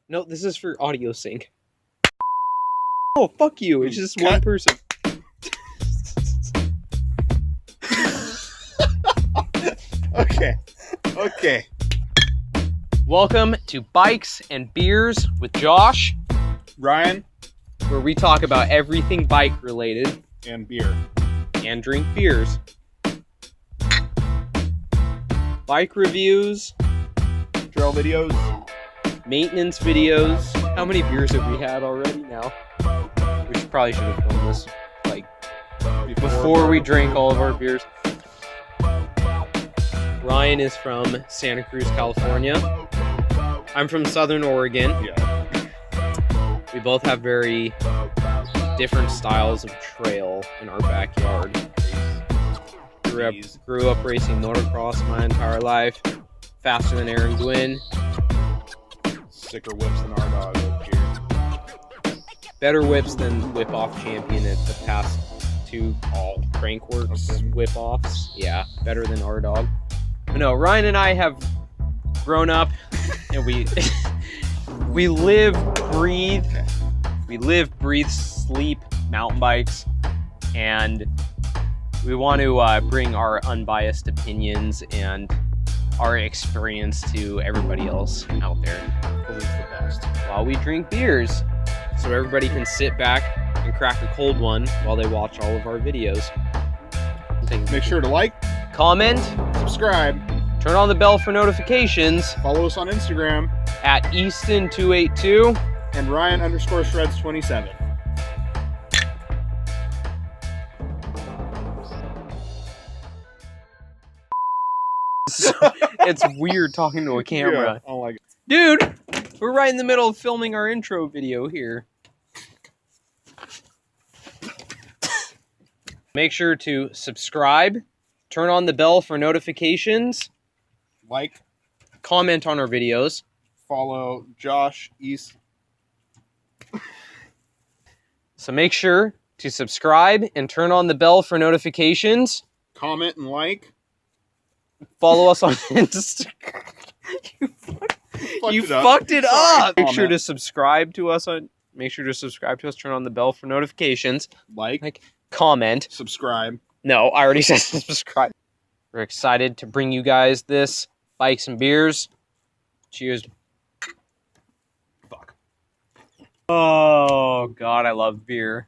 No, this is for audio sync. Oh, fuck you. It's just one person. Okay. Welcome to Bikes and Beers with Josh, Ryan, where we talk about everything bike related and beer. and drink beers. Bike reviews, Trail videos. maintenance videos. How many beers have we had already now? We probably should have filmed this like before we drank all of our beers. Ryan is from Santa Cruz, California. I'm from Southern Oregon. Yeah. We both have very different styles of trail in our backyard. Grew up racing motocross my entire life. Faster than Aaron Gwynn. Sicker whips than our dog over here. Better whips than whip-off champion at the past two Crankworks whip-offs. Yeah, better than our dog. But no, Ryan and I have grown up and we live, breathe, sleep mountain bikes, and we want to bring our unbiased opinions and our experience to everybody else out there. Always the best. While we drink beers, so everybody can sit back and crack a cold one while they watch all of our videos. Make sure to like, comment, subscribe, turn on the bell for notifications follow us on Instagram at Easton282. and Ryan_Shreds27. It's weird talking to a camera. Yeah, I don't like it. Dude, we're right in the middle of filming our intro video here. Make sure to subscribe, turn on the bell for notifications, Like, comment on our videos. follow Josh East. So make sure to subscribe and turn on the bell for notifications. Comment and like. Follow us on Instagram. You fucked it up. Make sure to subscribe to us on. Make sure to subscribe to us. Turn on the bell for notifications. Like, Comment. subscribe. No, I already said subscribe. We're excited to bring you guys this Bikes and Beers. Cheers. Fuck. Oh God, I love beer.